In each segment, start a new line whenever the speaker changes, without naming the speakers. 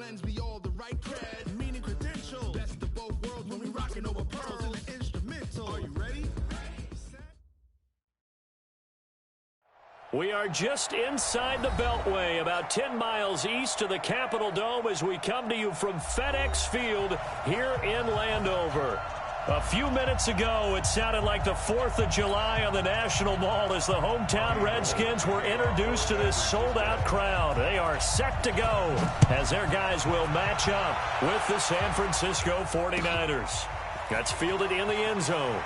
lends me all the right cred, meaning credentials. Best of both worlds when we rockin' over pearls in the instrumental. Are you ready?
We are just inside the Beltway, about 10 miles east of the Capitol Dome as we come to you from FedEx Field here in Landover. A few minutes ago, it sounded like the 4th of July on the National Mall as the hometown Redskins were introduced to this sold-out crowd. They are set to go as their guys will match up with the San Francisco 49ers. That's fielded in the end zone.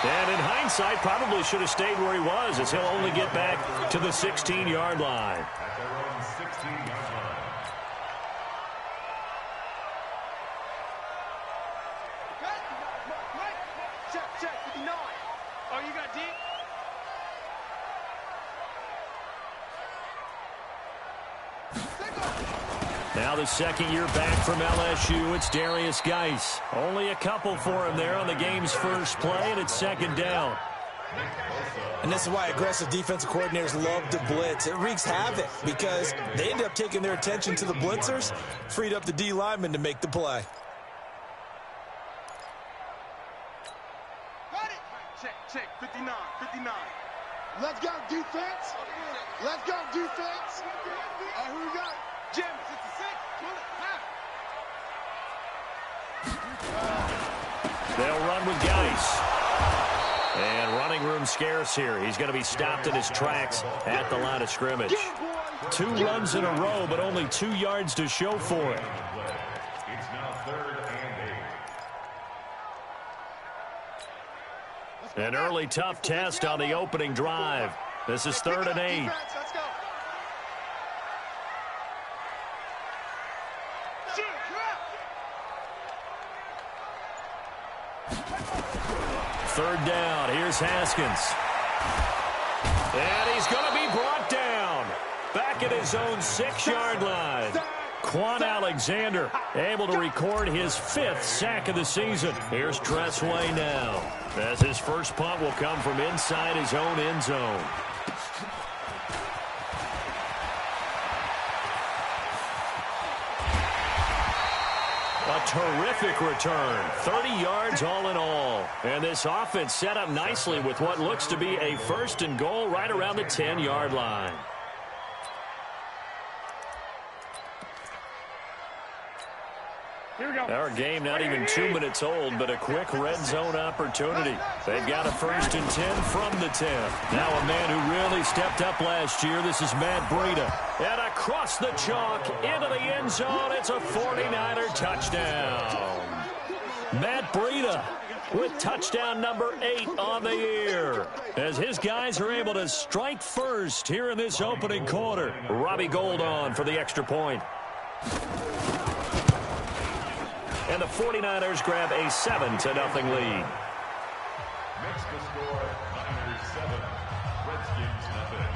And in hindsight, probably should have stayed where he was as he'll only get back to the 16-yard line. Now the second year back from LSU, it's Darius Geis. Only a couple for him there on the game's first play, and it's second down.
And this is why aggressive defensive coordinators love to blitz. It wreaks havoc because they end up taking their attention to the blitzers, freed up the D lineman to make the play.
Got it. Check, 59. Let's go, defense. Let's go, defense. All right, who we got? Jim, 66.
They'll run with Geis. And running room scarce here. He's going to be stopped in his tracks at the line of scrimmage. 2 runs in a row, but only 2 yards to show for it.
It's now 3rd and 8.
An early tough test on the opening drive. This is 3rd and 8.
Let's go.
Third down. Here's Haskins. And he's going to be brought down. Back at his own 6-yard line. Quan Alexander able to record his 5th sack of the season. Here's Tressway now, as his first punt will come from inside his own end zone. A terrific return. 30 yards all in all. And this offense set up nicely with what looks to be a 1st and goal right around the 10-yard line. Our game not even 2 minutes old, but a quick red zone opportunity. They've got a 1st and 10 from the 10. Now a man who really stepped up last year. This is Matt Breida. And across the chalk, into the end zone. It's a 49er touchdown. Matt Breida with touchdown number 8 on the year. As his guys are able to strike first here in this opening quarter. Robbie Gould on for the extra point. And the 49ers grab a 7-0 lead.
Next to score, Niners 7, Redskins nothing.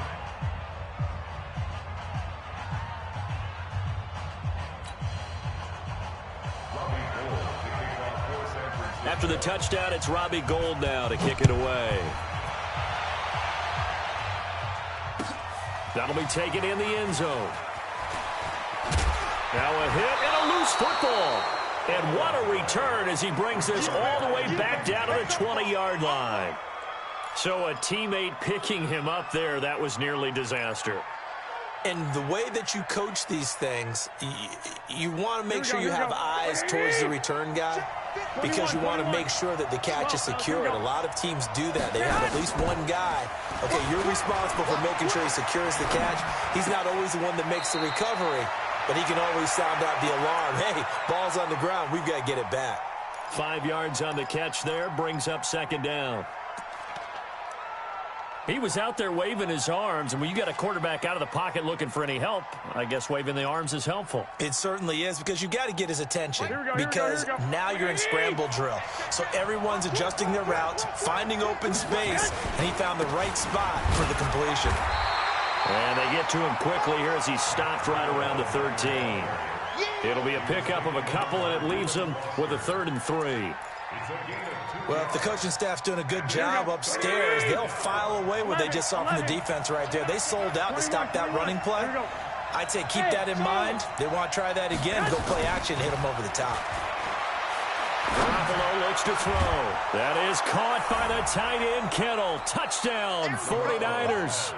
After the touchdown, it's Robbie Gould now to kick it away. That'll be taken in the end zone. Now a hit and a loose football. And what a return as he brings this all the way back down to the 20-yard line. So a teammate picking him up there, that was nearly disaster.
And the way that you coach these things, you want to make sure you have eyes towards the return guy because you want to make sure that the catch is secured. A lot of teams do that. They have at least one guy. Okay, you're responsible for making sure he secures the catch. He's not always the one that makes the recovery, but he can always sound out the alarm. Hey, ball's on the ground. We've got to get it back.
5 yards on the catch there, brings up 2nd down. He was out there waving his arms, and when you got a quarterback out of the pocket looking for any help, I guess waving the arms is helpful.
It certainly is, because you got to get his attention, because now you're in scramble drill. So everyone's adjusting their routes, finding open space, and he found the right spot for the completion.
And they get to him quickly here as he's stopped right around the 13. It'll be a pickup of a couple, and it leaves him with a 3rd and 3.
Well, if the coaching staff's doing a good job upstairs, they'll file away what they just saw from the defense right there. They sold out to stop that running play. I'd say keep that in mind. They want to try that again. Go play action, hit them over the top.
Garoppolo looks to throw. That is caught by the tight end, Kittle. Touchdown, 49ers.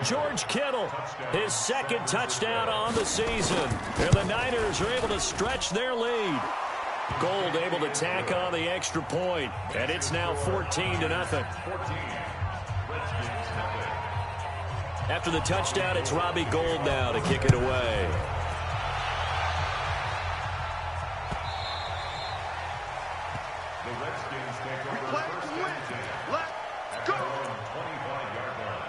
George Kittle, his second touchdown on the season. And the Niners are able to stretch their lead. Gold able to tack on the extra point, and it's now 14-0. After the touchdown, it's Robbie Gould now to kick it away.
The Redskins take over first and 10. Let's go! 25-yard line.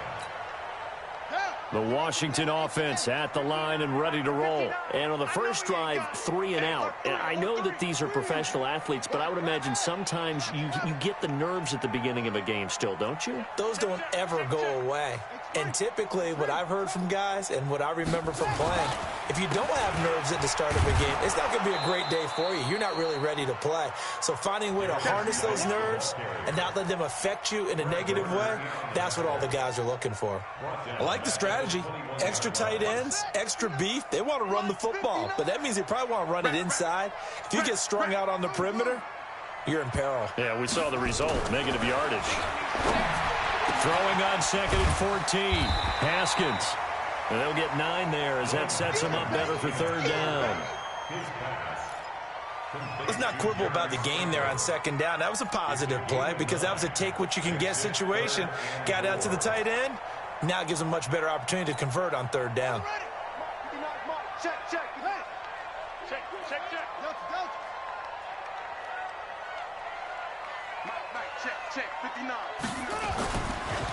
The Washington offense at the line and ready to roll. And on the first drive, 3 and out. And I know that these are professional athletes, but I would imagine sometimes you get the nerves at the beginning of a game still, don't you?
Those don't ever go away. And typically what I've heard from guys and what I remember from playing, if you don't have nerves at the start of a game, it's not going to be a great day for you. You're not really ready to play. So finding a way to harness those nerves and not let them affect you in a negative way, that's what all the guys are looking for. I like the strategy. Extra tight ends, extra beef. They want to run the football, but that means they probably want to run it inside. If you get strung out on the perimeter, you're in peril.
Yeah, we saw the result, negative yardage. Throwing on 2nd and 14. Haskins. And they'll get 9 there as that sets them up better for 3rd down.
Let's not quibble about the gain there on 2nd down. That was a positive play because that was a take-what-you-can-get situation. Got out to the tight end. Now it gives them a much better opportunity to convert on 3rd down.
Check, check. Check, check, check. Mike, check, 59.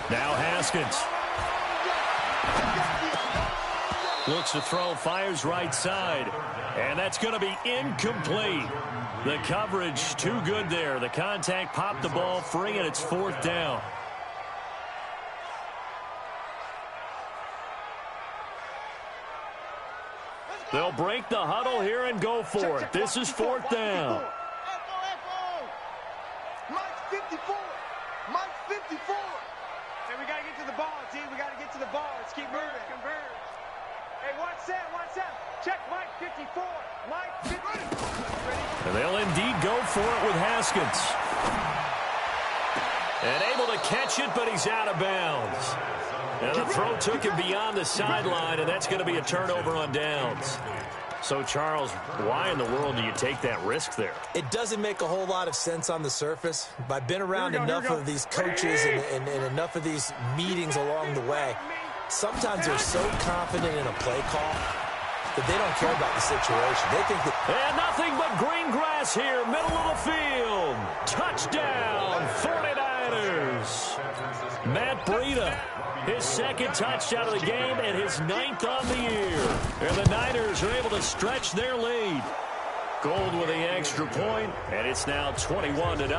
Now Haskins. Looks to throw, fires right side. And that's going to be incomplete. The coverage too good there. The contact popped the ball free, and it's 4th down. They'll break the huddle here and go for it. This is 4th down.
Mike's 54. Mike's 54. Hey, we got to get to the ball, team. We got to get to the ball. Let's keep moving. Converge. Hey, watch that. Check Mike 54. Mike 50.
And they'll indeed go for it with Haskins. And able to catch it, but he's out of bounds. And the throw took him beyond the sideline, and that's going to be a turnover on downs. So, Charles, why in the world do you take that risk there?
It doesn't make a whole lot of sense on the surface. But I've been around enough of these coaches and enough of these meetings along the way. Sometimes they're so confident in a play call that they don't care about the situation. They think that...
And nothing but green grass here, middle of the field. Touchdown, 49ers. Matt Breida, his 2nd touchdown of the game and his 9th on the year. And the Niners are able to stretch their lead. Gould with the extra point, and it's now 21-0.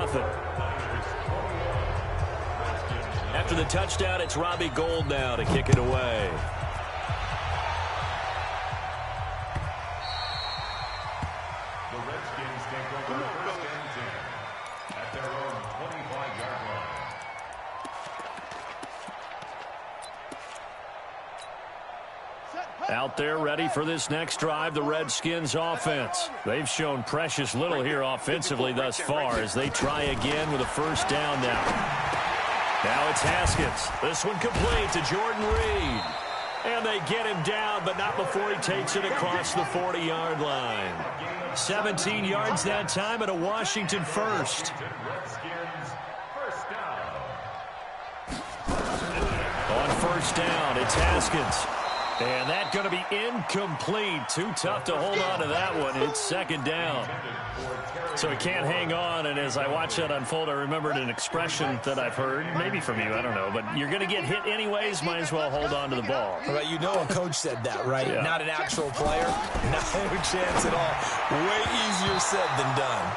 After the touchdown, it's Robbie Gould now to kick it away.
The Redskins take over first and 10 at their own 25-yard line.
Out there ready for this next drive, the Redskins offense. They've shown precious little here offensively thus far as they try again with a 1st down now. Now it's Haskins. This one complete to Jordan Reed. And they get him down, but not before he takes it across the 40-yard line. 17 yards that time and a Washington first. On 1st down, it's Haskins. And that's going to be incomplete. Too tough to hold on to that one. It's 2nd down. So he can't hang on, and as I watch that unfold, I remembered an expression that I've heard, maybe from you, I don't know, but you're going to get hit anyways, might as well hold on to the ball.
Right, you know a coach said that, right?
Yeah.
Not an actual player. No chance at all. Way easier said than done.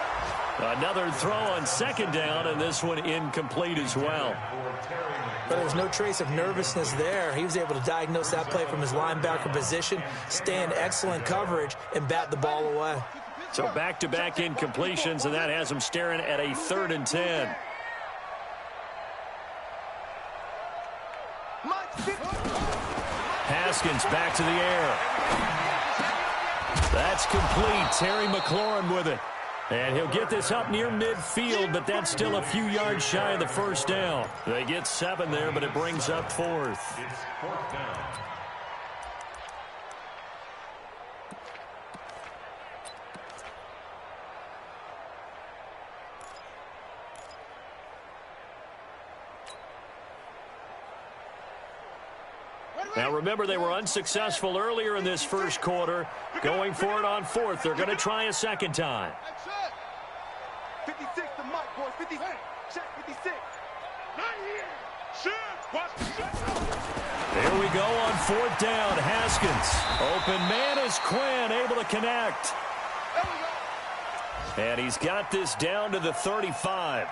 Another throw on 2nd down, and this one incomplete as well.
But there's no trace of nervousness there. He was able to diagnose that play from his linebacker position, stay in excellent coverage, and bat the ball away.
So back-to-back incompletions, and that has them staring at a 3rd and 10. Haskins back to the air. That's complete. Terry McLaurin with it. And he'll get this up near midfield, but that's still a few yards shy of the first down. They get 7 there, but it brings up 4th.
It's 4th down.
Now remember, they were unsuccessful earlier in this first quarter. Going for it on 4th. They're going to try a second time.
56 to Mike, boys. 56. Check 56.
Here we go on 4th down. Haskins. Open man is Quinn, able to connect. And he's got this down to the 35.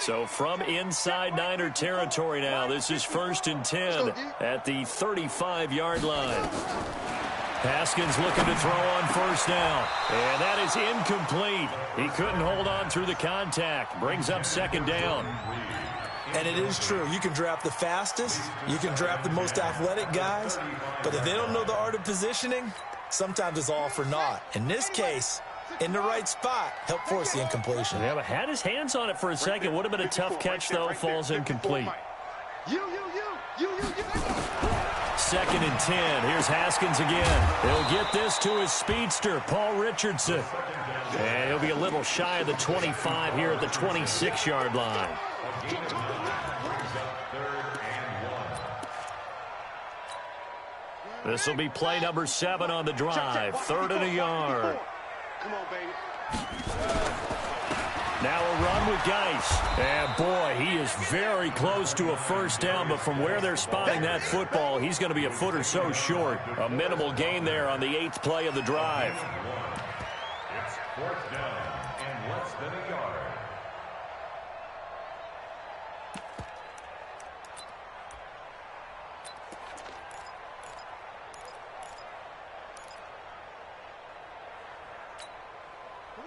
So from inside Niner territory now, this is 1st and 10 at the 35-yard line. Haskins looking to throw on 1st down. And that is incomplete. He couldn't hold on through the contact. Brings up 2nd down.
And it is true. You can draft the fastest. You can draft the most athletic guys. But if they don't know the art of positioning, sometimes it's all for naught. In this case, in the right spot, help force the incompletion.
Yeah, but had his hands on it for a second. Would have been a tough catch, though. Falls incomplete. 2nd and 10. Here's Haskins again. He'll get this to his speedster, Paul Richardson. And he'll be a little shy of the 25 here at the 26-yard line. This will be play number 7 on the drive. 3rd and a yard.
Come on, baby.
Now a run with Geis. And boy, he is very close to a 1st down, but from where they're spotting that football, he's going to be a foot or so short. A minimal gain there on the 8th play of the drive.
It's 4th down and less than a yard.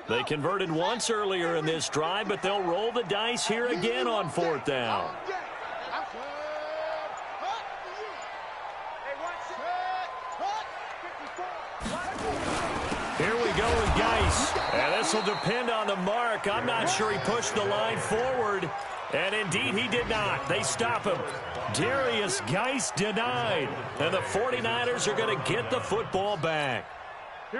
They converted once earlier in this drive, but they'll roll the dice here again on 4th down. Here we go with Geis. And this will depend on the mark. I'm not sure he pushed the line forward. And indeed, he did not. They stop him. Darius Geis denied. And the 49ers are going to get the football back. The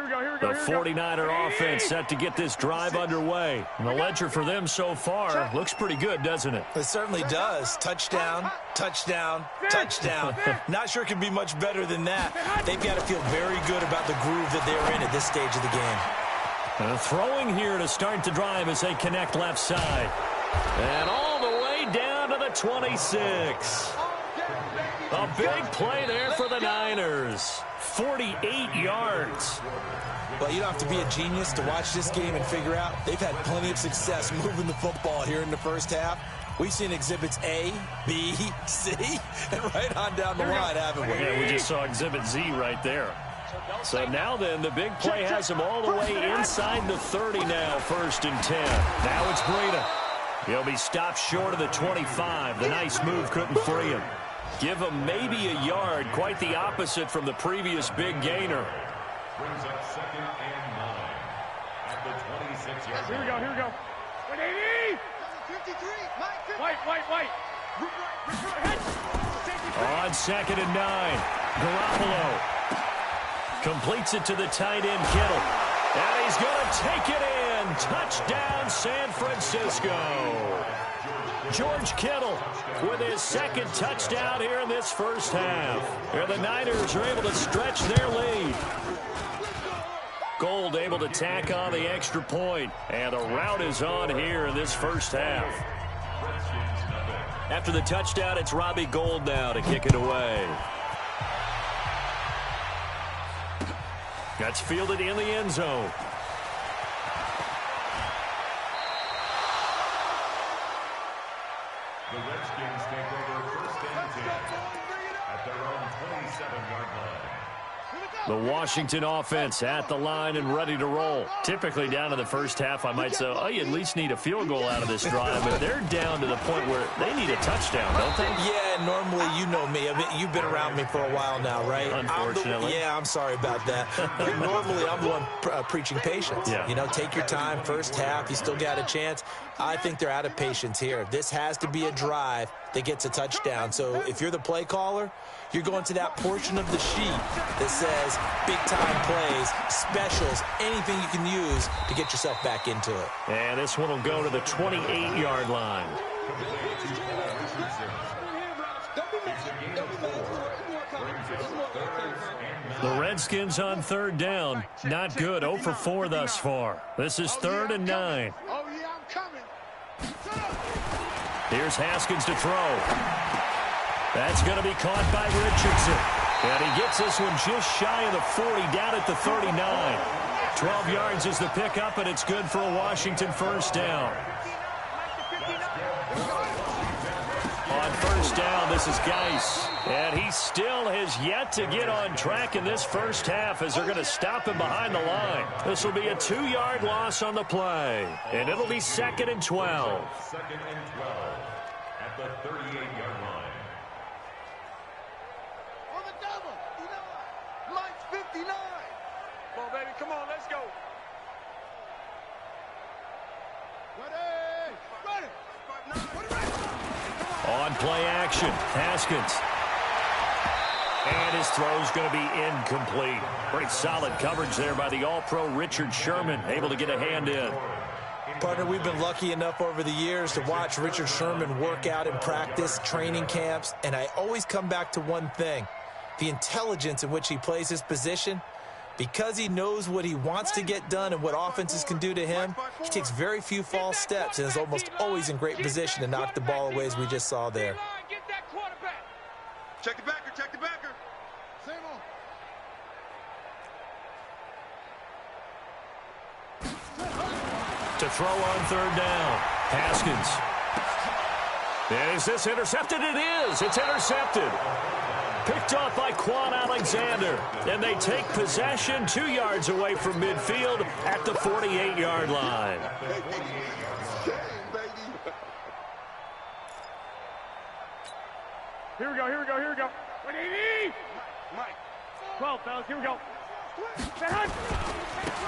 49er offense set to get this drive underway. And the ledger for them so far looks pretty good, doesn't it?
It certainly does. Touchdown, touchdown, touchdown. Not sure it could be much better than that. They've got to feel very good about the groove that they're in at this stage of the game.
And throwing here to start the drive as they connect left side. And all the way down to the 26. A big play there for the Niners. 48 yards.
Well, you don't have to be a genius to watch this game and figure out they've had plenty of success moving the football here in the first half. We've seen exhibits A, B, C, and right on down the line, haven't we?
Yeah, we just saw exhibit Z right there. So now then, the big play has him all the way inside the 30 now, 1st and 10. Now it's Breida. He'll be stopped short of the 25. The nice move couldn't free him. Give him maybe a yard, quite the opposite from the previous big gainer.
Brings up 2nd and 9 at the 26-yard line.
Here we go. 180. 53. White.
On 2nd and 9, Garoppolo completes it to the tight end, Kittle. And he's going to take it in. Touchdown, San Francisco. George Kittle with his 2nd touchdown here in this first half. And the Niners are able to stretch their lead. Gold able to tack on the extra point. And the route is on here in this first half. After the touchdown, it's Robbie Gould now to kick it away. That's fielded in the end zone.
The Redskins take over 1st and 10 at their own
The Washington offense at the line and ready to roll. Typically down to the first half, I might say, oh, you at least need a field goal out of this drive. But they're down to the point where they need a touchdown, don't they?
Yeah, normally you know me. I mean, you've been around me for a while now, right?
Unfortunately.
I'm sorry about that. But normally I'm the one preaching patience.
Yeah.
You know, take your time. First half, you still got a chance. I think they're out of patience here. This has to be a drive that gets a touchdown. So if you're the play caller, you're going to that portion of the sheet that says big-time plays, specials, anything you can use to get yourself back into it.
And this one will go to the 28-yard line. The Redskins on third down. Not good. 0 for 4 thus far. This is 3rd and 9.
Oh, yeah, I'm coming.
Here's Haskins to throw. That's going to be caught by Richardson. And he gets this one just shy of the 40, down at the 39. 12 yards is the pickup, and it's good for a Washington first down. On first down, this is Geis. And he still has yet to get on track in this first half as they're going to stop him behind the line. This will be a 2-yard loss on the play. And it'll be 2nd and 12.
2nd and 12 at the 38-yard line.
On the double. Mike's 59. Come on, baby. Come on. Let's go.
Ready.
On play action, Haskins. And his throw's going to be incomplete. Pretty solid coverage there by the All-Pro Richard Sherman, able to get a hand in.
Partner, we've been lucky enough over the years to watch Richard Sherman work out in practice, training camps, and I always come back to one thing, the intelligence in which he plays his position. Because he knows what he wants to get done and what offenses can do to him, he takes very few false steps and is almost always in great position to knock the ball away, as we just saw there.
Get that quarterback.
Check the backer. Check the backer. Same on.
To throw on third down, Haskins. And is this intercepted? It is. It's intercepted. Picked off by Quan Alexander. And they take possession 2 yards away from midfield at the 48-yard line.
Here we go. What do you need? Mike. 12, fellas. Here we go.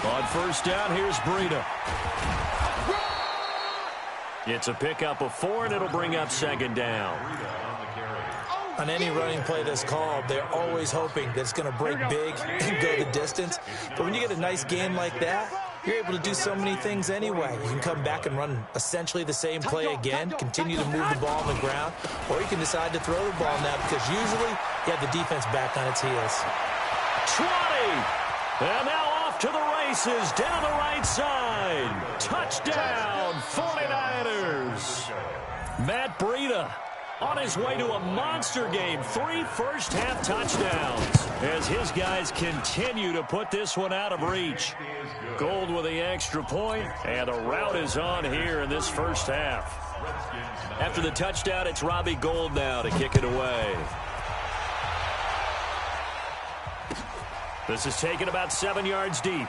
On first down, here's Breida. It's a pickup of 4, and it'll bring up 2nd down.
On any running play that's called, they're always hoping that it's going to break big and go the distance. But when you get a nice game like that, you're able to do so many things anyway. You can come back and run essentially the same play again, continue to move the ball on the ground, or you can decide to throw the ball now because usually you have the defense back on its heels.
20! And now off to the races, down the right side. Touchdown, 49ers. Matt Breida on his way to a monster game. 3 first-half touchdowns as his guys continue to put this one out of reach. Gold with the extra point, and the route is on here in this first half. After the touchdown, it's Robbie Gould now to kick it away. This is taken about 7 yards deep.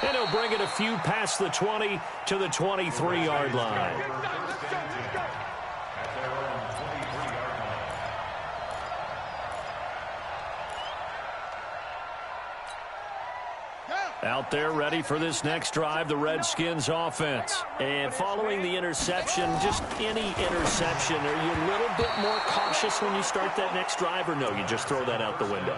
And he'll bring it a few past the 20 to the 23-yard line. Out there ready for this next drive, the Redskins offense. And following the interception, just any interception, are you a little bit more cautious when you start that next drive, or no, you just throw that out the window?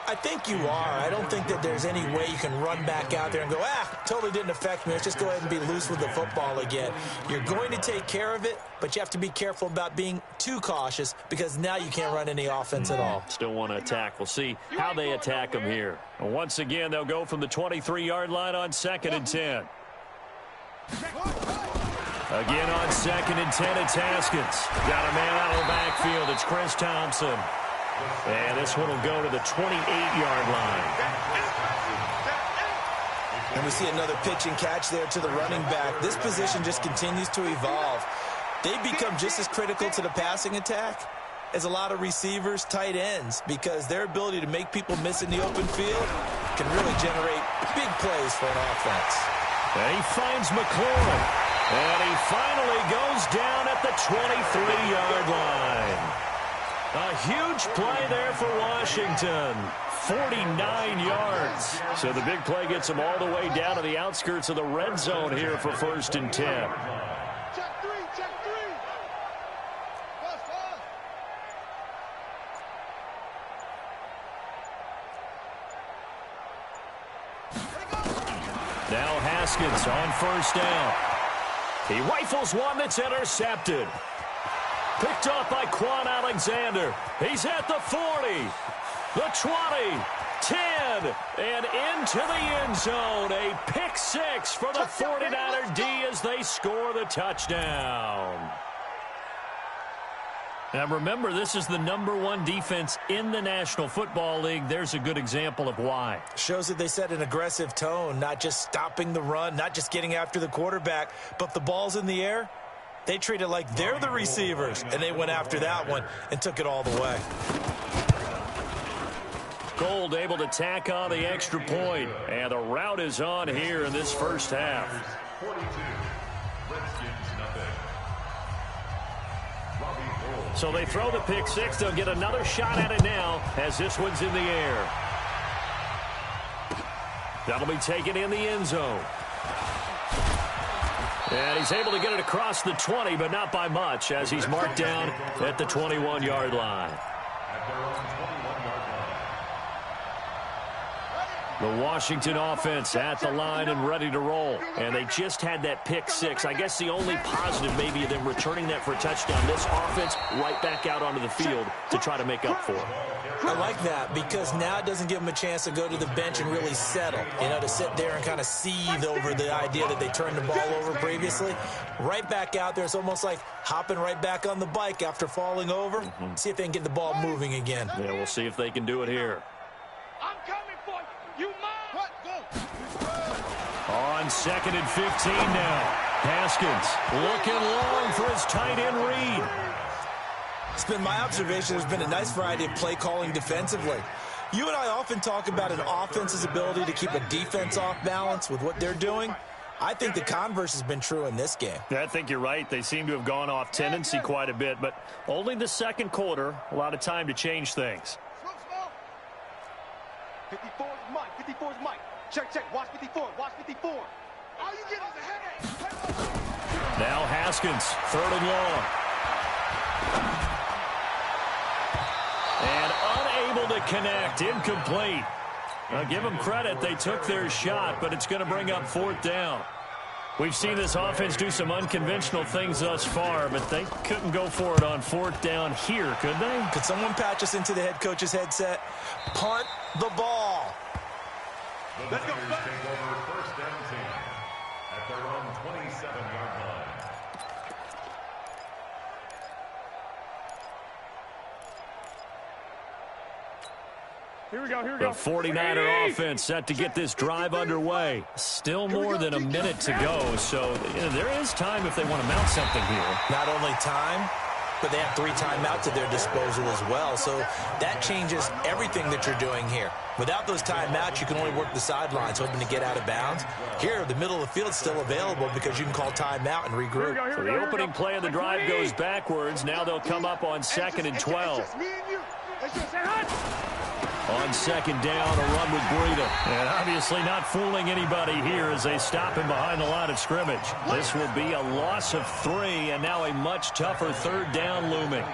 I think you are. I don't think that there's any way you can run back out there and go, totally didn't affect me. Let's just go ahead and be loose with the football again. You're going to take care of it, but you have to be careful about being too cautious because now you can't run any offense at all.
Still want to attack. We'll see how they attack them here. Once again, they'll go from the 23-yard line on 2nd and 10. Again on 2nd and 10, it's Haskins. Got a man out of the backfield. It's Chris Thompson. And this one will go to the 28-yard line.
And we see another pitch and catch there to the running back. This position just continues to evolve. They become just as critical to the passing attack is a lot of receivers, tight ends, because their ability to make people miss in the open field can really generate big plays for an offense.
And he finds McLaurin. And he finally goes down at the 23-yard line. A huge play there for Washington. 49 yards. So the big play gets him all the way down to the outskirts of the red zone here for 1st and 10.
Check three, check three. Pass, pass.
Now Haskins on 1st down. He rifles one that's intercepted. Picked up by Quan Alexander. He's at the 40, the 20, 10, and into the end zone. A pick six for the 49er D as they score the touchdown. Now remember, this is the #1 defense in the National Football League. There's a good example of why.
Shows that they set an aggressive tone, not just stopping the run, not just getting after the quarterback, but the ball's in the air. They treat it like they're the receivers, and they went after that one and took it all the way.
Gold able to tack on the extra point, and the route is on here in this first half.
42. Redskins nothing.
So they throw the pick six. They'll get another shot at it now as this one's in the air. That'll be taken in the end zone. And he's able to get it across the 20, but not by much, as he's marked down at the 21-yard line.
At their own 21-yard line.
The Washington offense at the line and ready to roll. And they just had that pick six. I guess the only positive maybe of them returning that for a touchdown. This offense right back out onto the field to try to make up for it.
I like that because now it doesn't give them a chance to go to the bench and really settle. You know, to sit there and kind of seethe over the idea that they turned the ball over previously. Right back out there. It's almost like hopping right back on the bike after falling over. See if they can get the ball moving again.
Yeah, we'll see if they can do it here.
I'm coming for you. You mine.
On 2nd and 15 now. Haskins looking long for his tight end read.
It's been my observation there's been a nice variety of play calling defensively. You and I often talk about an offense's ability to keep a defense off balance with what they're doing. I think the converse has been true in this game.
Yeah, I think you're right. They seem to have gone off tendency quite a bit, but only the second quarter, a lot of time to change things.
54 is Mike. 54 is Mike. Check, check. Watch 54. Watch 54. All you get is a headache.
Now Haskins, 3rd and long. And unable to connect, incomplete. Now give them credit, they took their shot, but it's going to bring up 4th down. We've seen this offense do some unconventional things thus far, but they couldn't go for it on 4th down here, could they?
Could someone patch us into the head coach's headset? Punt the ball.
The Niners take over 1st and 10 at their own 27-yard line.
Here we go, here we go.
The 49er offense set to get this drive underway. Still more than a minute to go, so there is time if they want to mount something here.
Not only time, but they have 3 timeouts at their disposal as well, so that changes everything that you're doing here. Without those timeouts, you can only work the sidelines, hoping to get out of bounds. Here, the middle of the field is still available because you can call timeout and regroup.
So the opening play of the drive goes backwards. Now they'll come up on 2nd and 12. On 2nd down, a run with Breida. And obviously not fooling anybody here as they stop him behind the line of scrimmage. This will be a loss of 3, and now a much tougher 3rd down looming.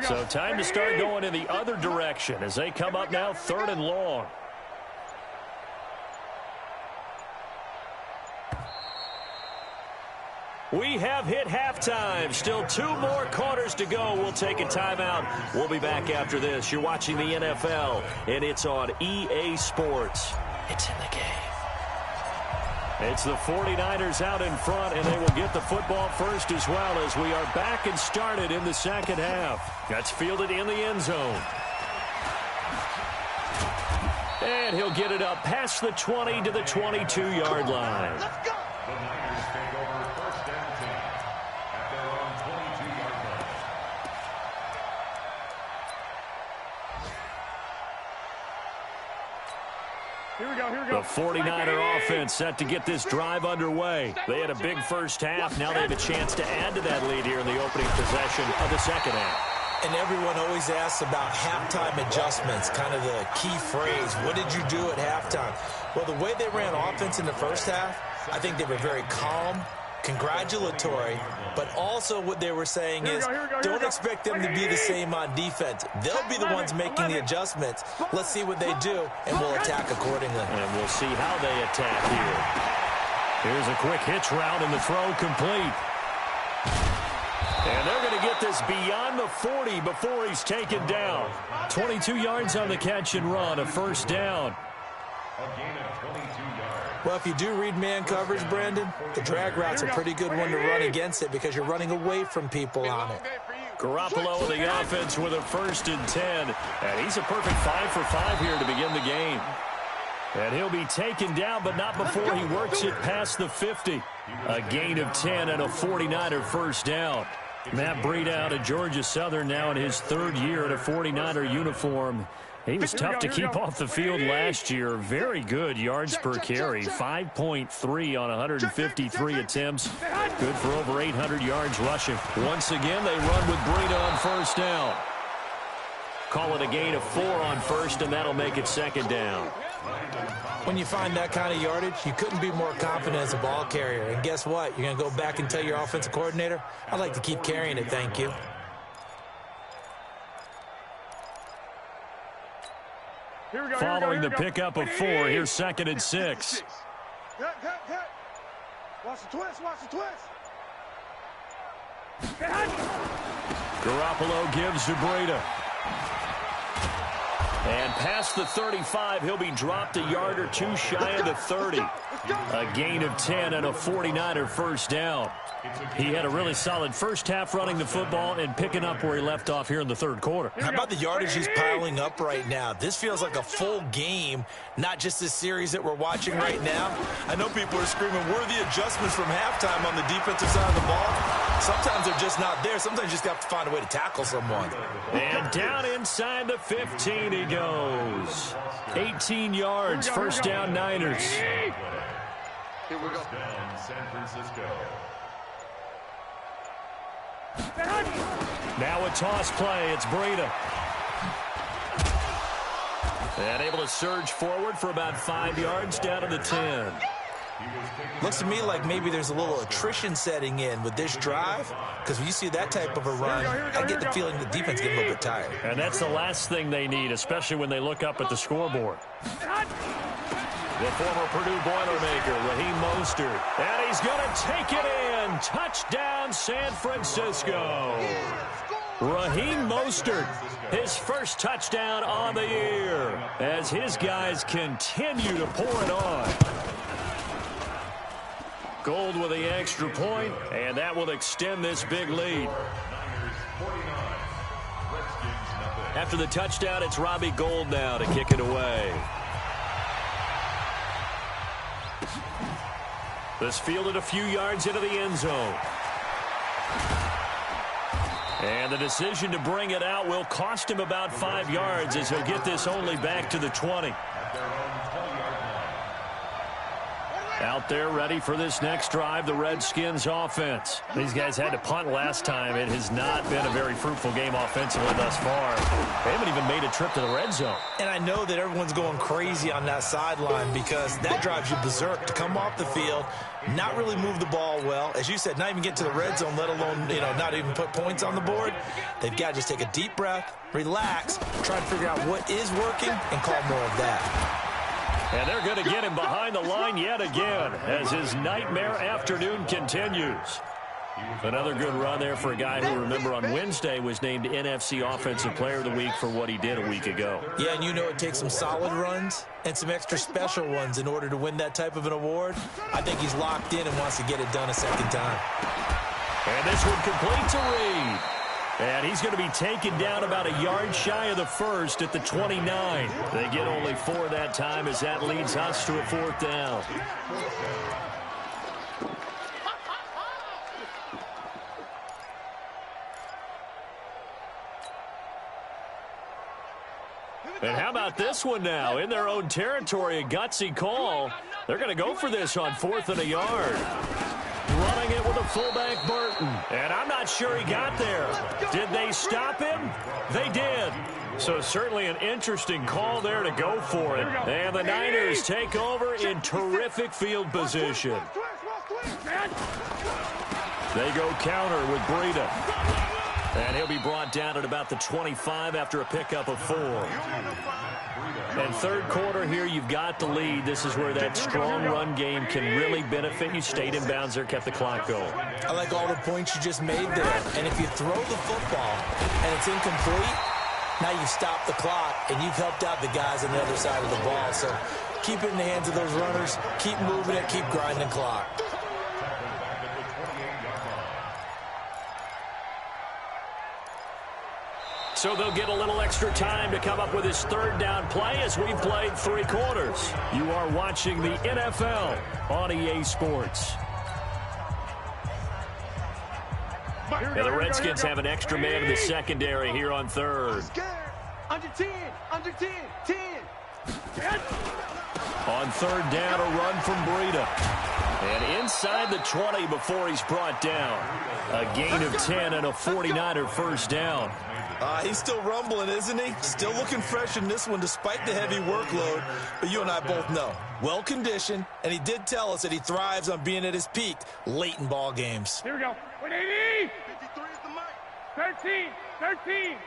So time to start going in the other direction as they come up now 3rd and long. We have hit halftime. Still 2 more quarters to go. We'll take a timeout. We'll be back after this. You're watching the NFL, and it's on EA Sports. It's in the game. It's the 49ers out in front, and they will get the football first as well as we are back and started in the 2nd half. That's fielded in the end zone. And he'll get it up past the 20 to the 22-yard line.
The Niners take over first and 10 at their own 22-yard line.
Here we go.
The 49er offense set to get this drive underway. They had a big first half. Now they have a chance to add to that lead here in the opening possession of the second half.
And everyone always asks about halftime adjustments, kind of the key phrase. What did you do at halftime? Well, the way they ran offense in the first half, I think they were very calm, congratulatory, but also what they were saying is don't expect them to be the same on defense. They'll be the ones making the adjustments. Let's see what they do, and we'll attack accordingly.
And we'll see how they attack here. Here's a quick hitch route, and the throw complete. And they're going to get this beyond the 40 before he's taken down. 22 yards on the catch and run, a first down.
A gain of 22 yards.
Well, if you do read man coverage, Brandon, the drag route's a pretty good one to run against it because you're running away from people on it.
Garoppolo in the offense with a 1st and 10. And he's a perfect 5 for 5 here to begin the game. And he'll be taken down, but not before he works it past the 50. A gain of 10 and a 49er first down. Matt Breida out of Georgia Southern now in his 3rd year in a 49er uniform. He was tough to keep off the field last year. Very good yards per carry. 5.3 on 153 attempts. Good for over 800 yards rushing. Once again, they run with Breida on first down. Call it a gain of 4 on first, and that'll make it second down.
When you find that kind of yardage, you couldn't be more confident as a ball carrier. And guess what? You're going to go back and tell your offensive coordinator, I'd like to keep carrying it, thank you.
Following the pickup of 4, here's 2nd and 6.
Watch the twist.
Garoppolo gives to Breida. And past the 35, he'll be dropped a yard or 2 shy of the 30. A gain of 10 and a 49er first down. He had a really solid first half running the football and picking up where he left off here in the 3rd quarter.
How about the yardage he's piling up right now? This feels like a full game, not just this series that we're watching right now. I know people are screaming, where are the adjustments from halftime on the defensive side of the ball? Sometimes they're just not there. Sometimes you just have to find a way to tackle someone.
And down inside the 15 he goes. 18 yards, first down Niners.
Here we go. First down, San Francisco.
Now a toss play. It's Breida. And able to surge forward for about 5 yards down to the 10.
Looks to me like maybe there's a little attrition setting in with this drive, because when you see that type of a run, I get the feeling the defense get a little bit tired.
And that's the last thing they need, especially when they look up at the scoreboard. The former Purdue Boilermaker, Raheem Mostert. And he's going to take it in. Touchdown, San Francisco. Raheem Mostert, his first touchdown on the year, as his guys continue to pour it on. Gold with the extra point, and that will extend this big lead. After the touchdown, it's Robbie Gould now to kick it away. This fielded a few yards into the end zone. And the decision to bring it out will cost him about 5 yards as he'll get this only back to the 20. Out there ready for this next drive, the Redskins offense. These guys had to punt last time. It has not been a very fruitful game offensively thus far. They haven't even made a trip to the red zone.
And I know that everyone's going crazy on that sideline because that drives you berserk to come off the field, not really move the ball well. As you said, not even get to the red zone, let alone, not even put points on the board. They've got to just take a deep breath, relax, try to figure out what is working, and call more of that.
And they're going to get him behind the line yet again as his nightmare afternoon continues. Another good run there for a guy who, remember, on Wednesday was named NFC Offensive Player of the Week for what he did a week ago.
Yeah, and it takes some solid runs and some extra special ones in order to win that type of an award. I think he's locked in and wants to get it done a second time.
And this one complete to Reed. And he's going to be taken down about a yard shy of the first at the 29. They get only 4 that time as that leads us to a 4th down. And how about this one now? In their own territory, a gutsy call. They're going to go for this on 4th and a yard. Running it with a fullback, Burton. And I'm not sure he got there. Did they stop him? They did. So certainly an interesting call there to go for it. And the Niners take over in terrific field position. They go counter with Breida. And he'll be brought down at about the 25 after a pickup of 4. And third quarter here, you've got the lead. This is where that strong run game can really benefit you. Stayed in bounds there, kept the clock going.
I like all the points you just made there. And if you throw the football and it's incomplete, now you stop the clock and you've helped out the guys on the other side of the ball. So keep it in the hands of those runners. Keep moving it. Keep grinding clock.
So they'll get a little extra time to come up with his 3rd down play as we've played 3 quarters. You are watching the NFL on EA Sports. And the Redskins have an extra man in the secondary here on 3rd.
Under 10, under 10, 10.
On 3rd down, a run from Breida. And inside the 20 before he's brought down. A gain of 10 and a 49er first down.
He's still rumbling, isn't he? Still looking fresh in this one despite the heavy workload. But you and I both know, well-conditioned, and he did tell us that he thrives on being at his peak late in ball games.
Here we go. 180. 53 is the mic. 13, 13.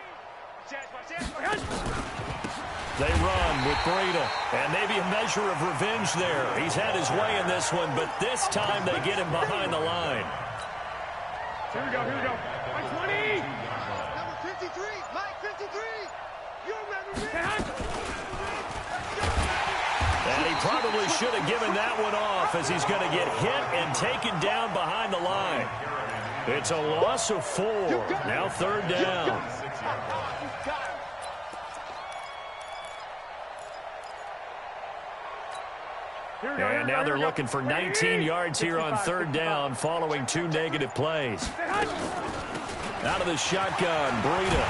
They run with Breida, and maybe a measure of revenge there. He's had his way in this one, but this time they get him behind the line.
Here we go, here we go. 120. Number 53, Mike 53. You remember me?
And he probably should have given that one off as he's going to get hit and taken down behind the line. It's a loss of 4. Now 3rd down. And now they're looking for 19 yards here on 3rd down following 2 negative plays. Out of the shotgun, Breida.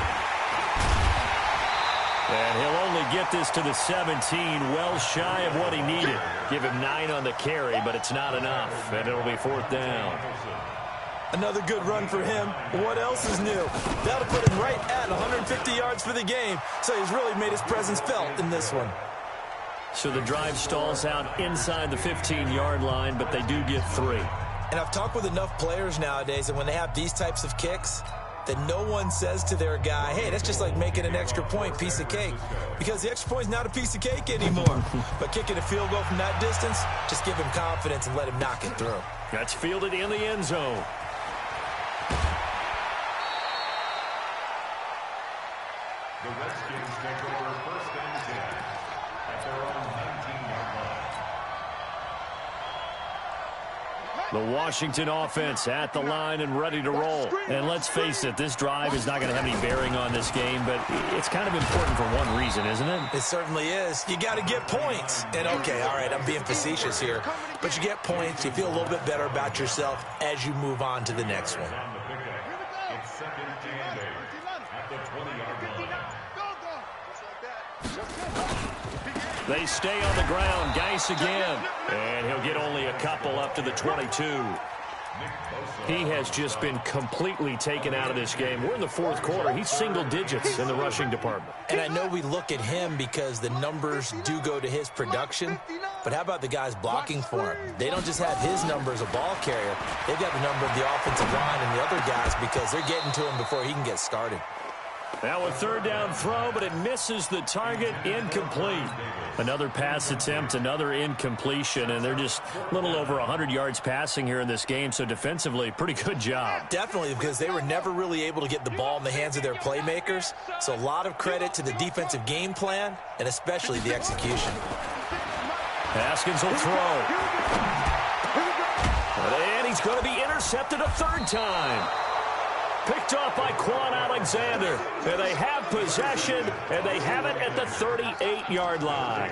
And he'll only get this to the 17, well shy of what he needed. Give him 9 on the carry, but it's not enough, and it'll be 4th down.
Another good run for him. What else is new? That'll put him right at 150 yards for the game, so he's really made his presence felt in this one.
So the drive stalls out inside the 15-yard line, but they do get 3.
And I've talked with enough players nowadays, and when they have these types of kicks, that no one says to their guy, hey, that's just like making an extra point, piece of cake. Because the extra point's not a piece of cake anymore. But kicking a field goal from that distance, just give him confidence and let him knock it through.
That's fielded in the end zone.
The Redskins take over 1st and 10 at their own 19-yard line.
The Washington offense at the line and ready to roll. And let's face it, this drive is not going to have any bearing on this game, but it's kind of important for one reason, isn't it?
It certainly is. You got to get points. And, okay, all right, I'm being facetious here. But you get points, you feel a little bit better about yourself as you move on to the next one.
It's 2nd and 8 at the 20-yard line.
They stay on the ground. Geis again. And he'll get only a couple up to the 22. He has just been completely taken out of this game. We're in the 4th quarter. He's single digits in the rushing department.
And I know we look at him because the numbers do go to his production. But how about the guys blocking for him? They don't just have his number as a ball carrier. They've got the number of the offensive line and the other guys because they're getting to him before he can get started.
Now a 3rd down throw, but it misses the target, incomplete. Another pass attempt, another incompletion, and they're just a little over 100 yards passing here in this game, so defensively, pretty good job.
Definitely, because they were never really able to get the ball in the hands of their playmakers, so a lot of credit to the defensive game plan, and especially the execution.
Haskins will throw. And he's going to be intercepted a 3rd time. Picked off by Quan Alexander. Alexander. And they have possession, and they have it at the 38-yard line.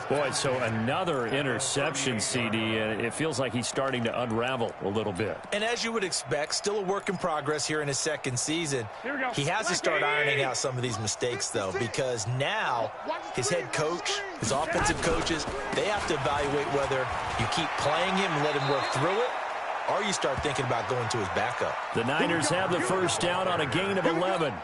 Boy, so another interception, CD, and it feels like he's starting to unravel a little bit.
And as you would expect, still a work in progress here in his second season. He has to start ironing out some of these mistakes, though, because now his head coach, his offensive coaches, they have to evaluate whether you keep playing him and let him work through it, or you start thinking about going to his backup.
The Niners have the first down on a gain of 11.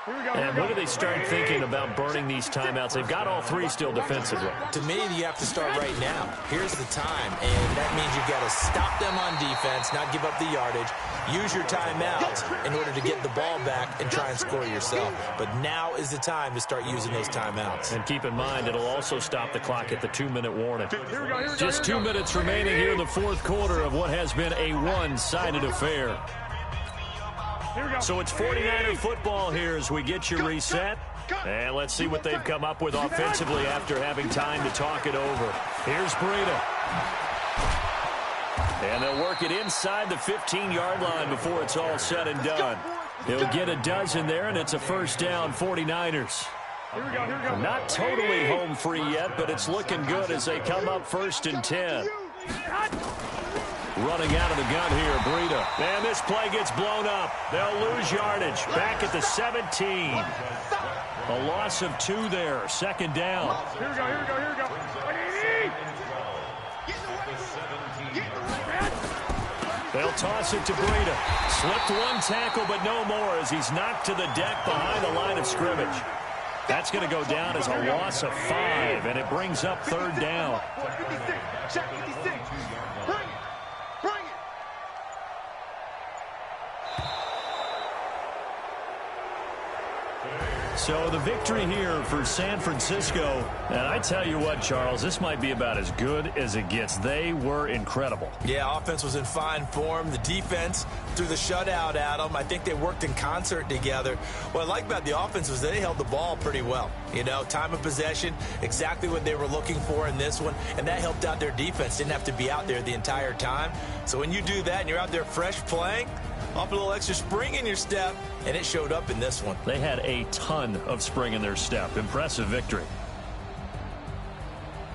And when do they start thinking about burning these timeouts? They've got all three still defensively.
To me, you have to start right now. Here's the time, and that means you've got to stop them on defense, not give up the yardage, use your timeouts in order to get the ball back and try and score yourself. But now is the time to start using those timeouts.
And keep in mind, it'll also stop the clock at the 2-minute warning. Just 2 minutes remaining here in the fourth quarter of what has been a one-sided affair. So it's 49er football here as we get you reset. And let's see what they've come up with offensively after having time to talk it over. Here's Breida. And they'll work it inside the 15-yard line before it's all said and done. He'll get a dozen there, and it's a first down, 49ers. Not totally home free yet, but it's looking good as they come up 1st and 10. Running out of the gun here, Breida. And this play gets blown up. They'll lose yardage. Back at the 17. A loss of 2 there. 2nd down.
Here we go.
They'll toss it to Breida. Slipped one tackle, but no more as he's knocked to the deck behind the line of scrimmage. That's going to go down as a loss of 5, and it brings up 3rd down.
Check 56. Bring it.
So the victory here for San Francisco. And I tell you what, Charles, this might be about as good as it gets. They were incredible.
Yeah, offense was in fine form. The defense threw the shutout at them. I think they worked in concert together. What I like about the offense was they held the ball pretty well. You know, time of possession, exactly what they were looking for in this one. And that helped out their defense. Didn't have to be out there the entire time. So when you do that and you're out there fresh playing, off a little extra spring in your step, and it showed up in this one.
They had a ton of spring in their step. Impressive victory.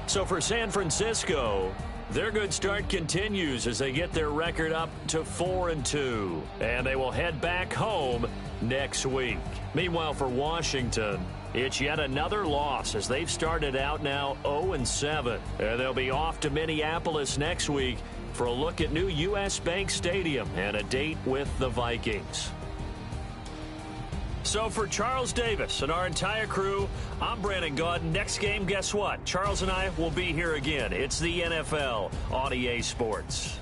So for San Francisco, their good start continues as they get their record up to 4-2. And they will head back home next week. Meanwhile, for Washington, it's yet another loss as they've started out now 0-7. And they'll be off to Minneapolis next week for a look at new U.S. Bank Stadium and a date with the Vikings. So for Charles Davis and our entire crew, I'm Brandon Gaudin. Next game, guess what? Charles and I will be here again. It's the NFL on EA Sports.